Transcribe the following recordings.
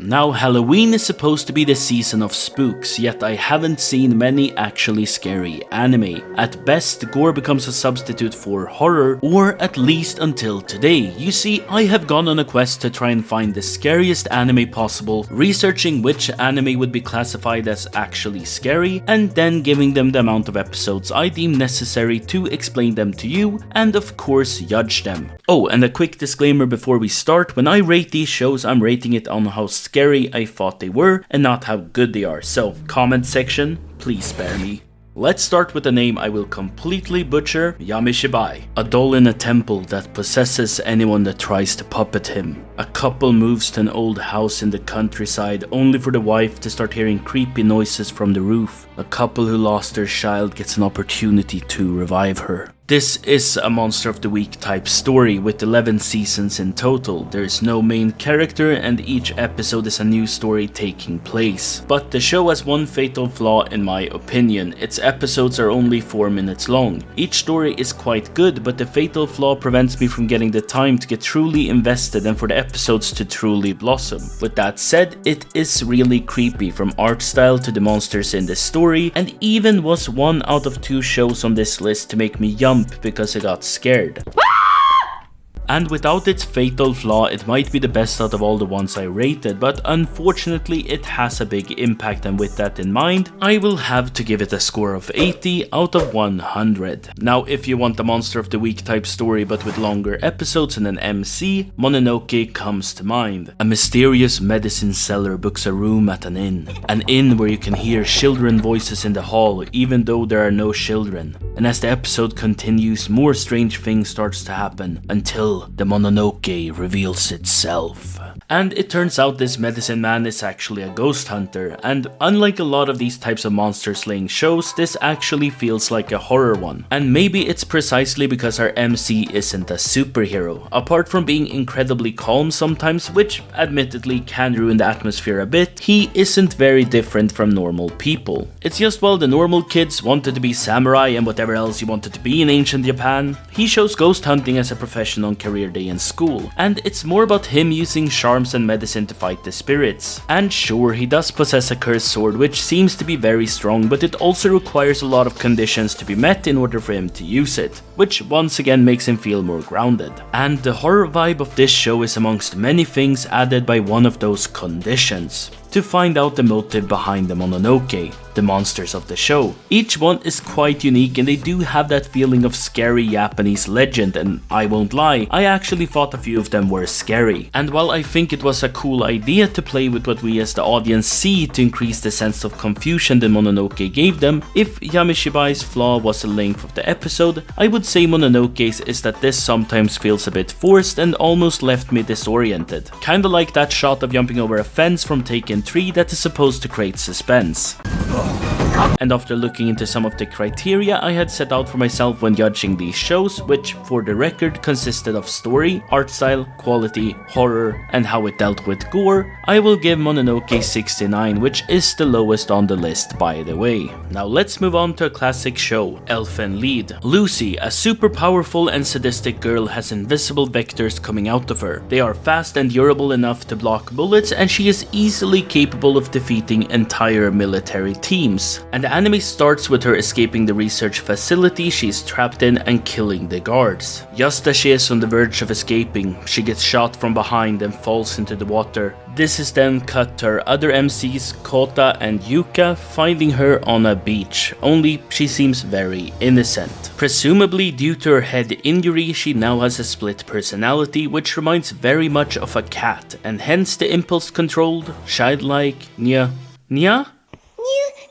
Now, Halloween is supposed to be the season of spooks, yet I haven't seen many actually scary anime. At best, gore becomes a substitute for horror, or at least until today. You see, I have gone on a quest to try and find the scariest anime possible, researching which anime would be classified as actually scary, and then giving them the amount of episodes I deem necessary to explain them to you, and of course judge them. Oh, and a quick disclaimer before we start: when I rate these shows, I'm rating it on how scary I thought they were and not how good they are, so comment section, please spare me. Let's start with a name I will completely butcher: Yamishibai. A doll in a temple that possesses anyone that tries to puppet him. A couple moves to an old house in the countryside only for the wife to start hearing creepy noises from the roof. A couple who lost their child gets an opportunity to revive her. This is a Monster of the Week type story with 11 seasons in total. There is no main character and each episode is a new story taking place. But the show has one fatal flaw in my opinion: its episodes are only 4 minutes long. Each story is quite good, but the fatal flaw prevents me from getting the time to get truly invested and for the episodes to truly blossom. With that said, it is really creepy from art style to the monsters in the story, and even was 1 out of 2 shows on this list to make me jump because I got scared. And without its fatal flaw, it might be the best out of all the ones I rated, but unfortunately it has a big impact, and with that in mind, I will have to give it a score of 80 out of 100. Now, if you want a Monster of the Week type story but with longer episodes and an MC, Mononoke comes to mind. A mysterious medicine seller books a room at an inn where you can hear children voices in the hall even though there are no children. And as the episode continues, more strange things starts to happen until the Mononoke reveals itself. And it turns out this medicine man is actually a ghost hunter, and unlike a lot of these types of monster slaying shows, this actually feels like a horror one. And maybe it's precisely because our MC isn't a superhero. Apart from being incredibly calm sometimes, which admittedly can ruin the atmosphere a bit, he isn't very different from normal people. It's just, well, the normal kids wanted to be samurai and whatever else you wanted to be in ancient Japan. He shows ghost hunting as a profession on career day in school, and it's more about him using charms and medicine to fight the spirits. And sure, he does possess a cursed sword which seems to be very strong, but it also requires a lot of conditions to be met in order for him to use it, which once again makes him feel more grounded. And the horror vibe of this show is amongst many things added by one of those conditions: to find out the motive behind the Mononoke, the monsters of the show. Each one is quite unique and they do have that feeling of scary Japanese legend, and I won't lie, I actually thought a few of them were scary. And while I think it was a cool idea to play with what we as the audience see to increase the sense of confusion the Mononoke gave them, if Yamishibai's flaw was the length of the episode, I would say Mononoke's is that this sometimes feels a bit forced and almost left me disoriented. Kinda like that shot of jumping over a fence from Taken 3 that is supposed to create suspense. And after looking into some of the criteria I had set out for myself when judging these shows, which for the record consisted of story, art style, quality, horror, and how it dealt with gore, I will give Mononoke 69, which is the lowest on the list by the way. Now let's move on to a classic show, Elfen Lied. Lucy, a super powerful and sadistic girl, has invisible vectors coming out of her. They are fast and durable enough to block bullets, and she is easily capable of defeating entire military teams. And the anime starts with her escaping the research facility she's trapped in and killing the guards. Just as she is on the verge of escaping, she gets shot from behind and falls into the water. This is then cut to her other MCs, Kota and Yuka, finding her on a beach, only she seems very innocent. Presumably due to her head injury, she now has a split personality, which reminds very much of a cat, and hence the impulse-controlled, childlike Nya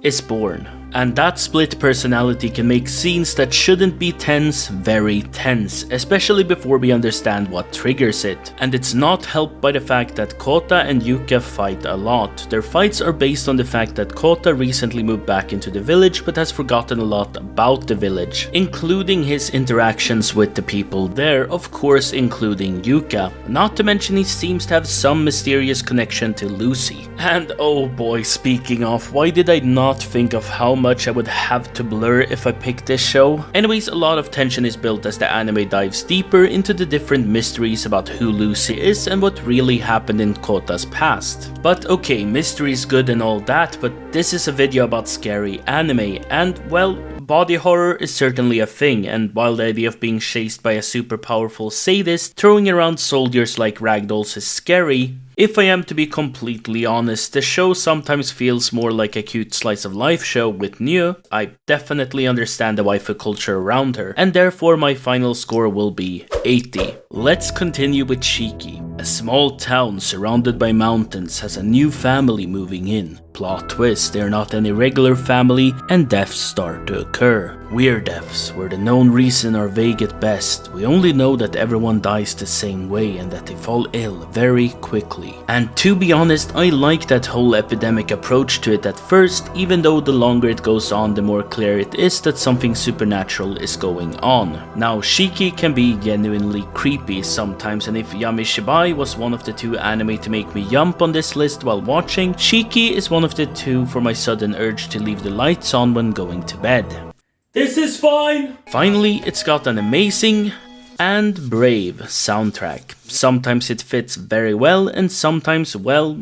is born. And that split personality can make scenes that shouldn't be tense very tense, especially before we understand what triggers it. And it's not helped by the fact that Kota and Yuka fight a lot. Their fights are based on the fact that Kota recently moved back into the village but has forgotten a lot about the village, including his interactions with the people there, of course including Yuka. Not to mention he seems to have some mysterious connection to Lucy. And oh boy, speaking of, why did I not think of how much I would have to blur if I picked this show. Anyways, a lot of tension is built as the anime dives deeper into the different mysteries about who Lucy is and what really happened in Kota's past. But okay, mystery is good and all that, but this is a video about scary anime, and well, body horror is certainly a thing, and while the idea of being chased by a super powerful sadist throwing around soldiers like ragdolls is scary, if I am to be completely honest, the show sometimes feels more like a cute slice of life show with Nyu. I definitely understand the waifu culture around her, and therefore my final score will be 80. Let's continue with Shiki. A small town surrounded by mountains has a new family moving in. Plot twist, they're not any regular family and deaths start to occur. Weird deaths, where the known reason are vague at best. We only know that everyone dies the same way and that they fall ill very quickly. And to be honest, I like that whole epidemic approach to it at first, even though the longer it goes on, the more clear it is that something supernatural is going on. Now, Shiki can be genuinely creepy sometimes, and if Yami Shibai was one of the two anime to make me jump on this list while watching, Shiki is one of the two for my sudden urge to leave the lights on when going to bed. This is fine! Finally, it's got an amazing and brave soundtrack. Sometimes it fits very well, and sometimes, well,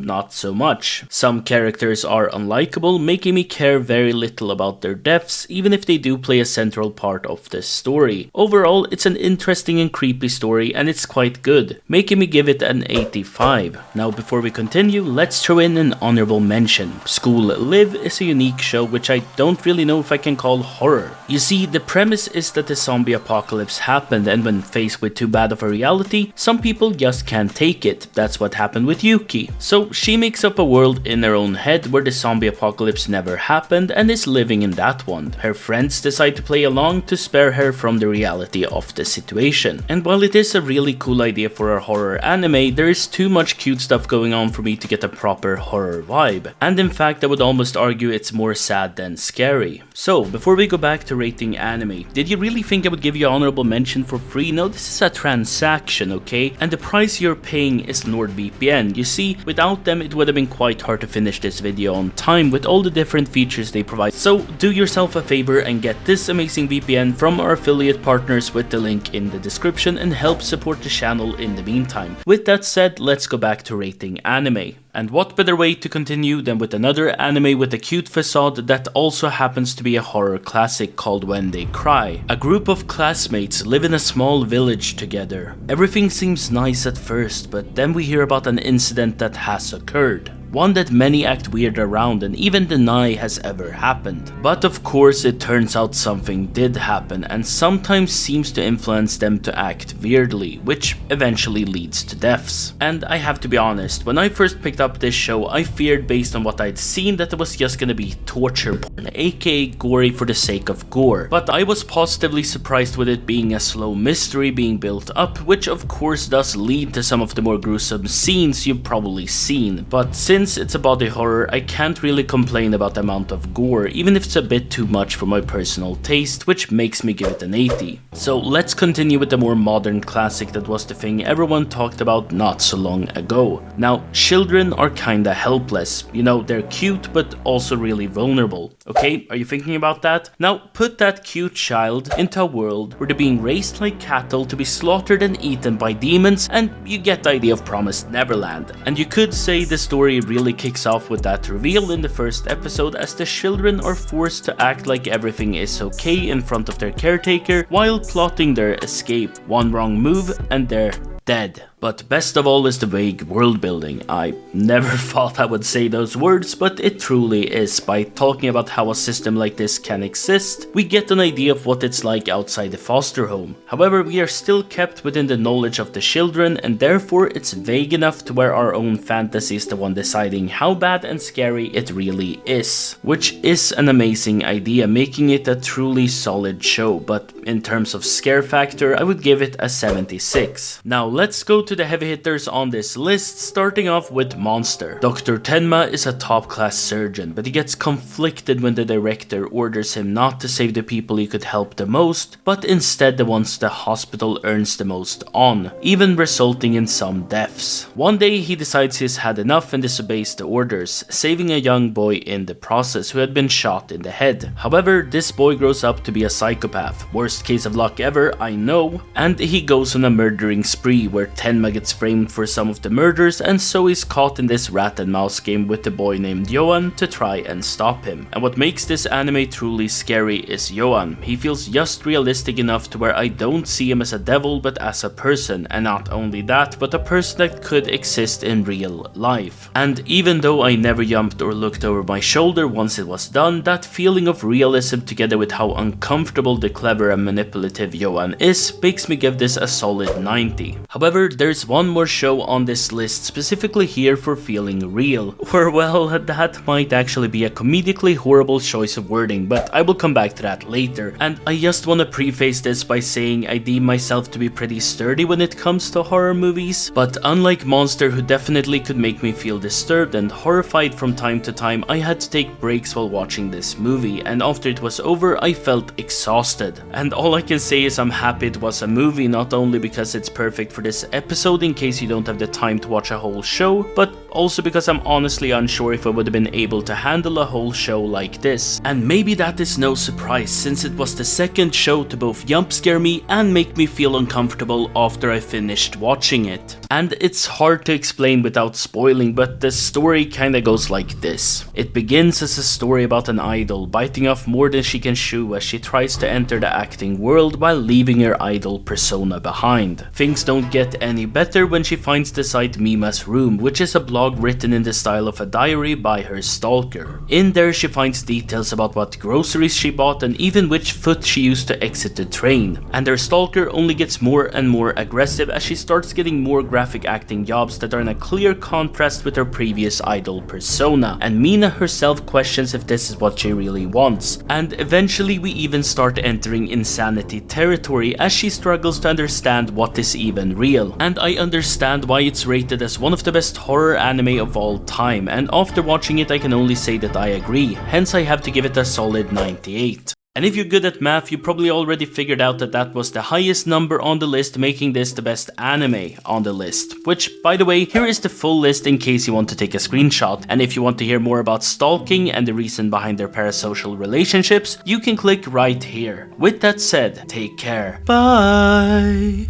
not so much. Some characters are unlikable, making me care very little about their deaths, even if they do play a central part of this story. Overall, it's an interesting and creepy story, and it's quite good, making me give it an 85. Now, before we continue, let's throw in an honorable mention. School Live is a unique show which I don't really know if I can call horror. You see, the premise is that the zombie apocalypse happened, and when faced with too bad of a reality, some people just can't take it. That's what happened with Yuki. So she makes up a world in her own head where the zombie apocalypse never happened and is living in that one. Her friends decide to play along to spare her from the reality of the situation. And while it is a really cool idea for a horror anime, there is too much cute stuff going on for me to get a proper horror vibe. And in fact, I would almost argue it's more sad than scary. So, before we go back to rating anime, did you really think I would give you honorable mention for free? No, this is a transaction, okay? And the price you're paying is NordVpn. You see, without them, it would have been quite hard to finish this video on time with all the different features they provide. So do yourself a favor and get this amazing VPN from our affiliate partners with the link in the description and help support the channel in the meantime. With that said, let's go back to rating anime. And what better way to continue than with another anime with a cute facade that also happens to be a horror classic called When They Cry. A group of classmates live in a small village together. Everything seems nice at first, but then we hear about an incident that has occurred. One that many act weird around and even deny has ever happened. But of course it turns out something did happen and sometimes seems to influence them to act weirdly, which eventually leads to deaths. And I have to be honest, when I first picked up this show, I feared based on what I'd seen that it was just gonna be torture porn, aka gory for the sake of gore. But I was positively surprised with it being a slow mystery being built up, which of course does lead to some of the more gruesome scenes you've probably seen. But since it's a body horror, I can't really complain about the amount of gore, even if it's a bit too much for my personal taste, which makes me give it an 80. So let's continue with the more modern classic that was the thing everyone talked about not so long ago. Now, children are kinda helpless. You know, they're cute but also really vulnerable. Okay, are you thinking about that? Now, put that cute child into a world where they're being raised like cattle to be slaughtered and eaten by demons, and you get the idea of Promised Neverland. And you could say the story really kicks off with that reveal in the first episode, as the children are forced to act like everything is okay in front of their caretaker while plotting their escape. One wrong move and they're dead. But best of all is the vague world building. I never thought I would say those words, but it truly is. By talking about how a system like this can exist, we get an idea of what it's like outside the foster home. However, we are still kept within the knowledge of the children, and therefore it's vague enough to where our own fantasy is the one deciding how bad and scary it really is. Which is an amazing idea, making it a truly solid show, but in terms of scare factor, I would give it a 76. Now let's go to to the heavy hitters on this list, starting off with Monster. Dr. Tenma is a top-class surgeon, but he gets conflicted when the director orders him not to save the people he could help the most, but instead the ones the hospital earns the most on, even resulting in some deaths. One day he decides he's had enough and disobeys the orders, saving a young boy in the process who had been shot in the head. However, this boy grows up to be a psychopath, worst case of luck ever, I know, and he goes on a murdering spree where Tenma gets framed for some of the murders, and so he's caught in this rat and mouse game with the boy named Johan to try and stop him. And what makes this anime truly scary is Johan. He feels just realistic enough to where I don't see him as a devil but as a person, and not only that, but a person that could exist in real life. And even though I never jumped or looked over my shoulder once it was done, that feeling of realism together with how uncomfortable the clever and manipulative Johan is makes me give this a solid 90. However, there's one more show on this list specifically here for feeling real, or well, that might actually be a comedically horrible choice of wording, but I will come back to that later. And I just want to preface this by saying I deem myself to be pretty sturdy when it comes to horror movies, but unlike Monster, who definitely could make me feel disturbed and horrified from time to time, I had to take breaks while watching this movie, and after it was over I felt exhausted. And all I can say is I'm happy it was a movie, not only because it's perfect for this episode in case you don't have the time to watch a whole show, but also because I'm honestly unsure if I would have been able to handle a whole show like this. And maybe that is no surprise, since it was the second show to both jump scare me and make me feel uncomfortable after I finished watching it. And it's hard to explain without spoiling, but the story kinda goes like this. It begins as a story about an idol biting off more than she can chew as she tries to enter the acting world while leaving her idol persona behind. Things don't get any better when she finds the site Mima's Room, which is a blog written in the style of a diary by her stalker. In there she finds details about what groceries she bought and even which foot she used to exit the train. And her stalker only gets more and more aggressive as she starts getting more graphic acting jobs that are in a clear contrast with her previous idol persona, and Mina herself questions if this is what she really wants. And eventually we even start entering insanity territory as she struggles to understand what is even real. And I understand why it's rated as one of the best horror anime of all time, and after watching it I can only say that I agree, hence I have to give it a solid 98. And if you're good at math, you probably already figured out that that was the highest number on the list, making this the best anime on the list. Which, by the way, here is the full list in case you want to take a screenshot. And if you want to hear more about stalking and the reason behind their parasocial relationships, you can click right here. With that said, take care. Bye!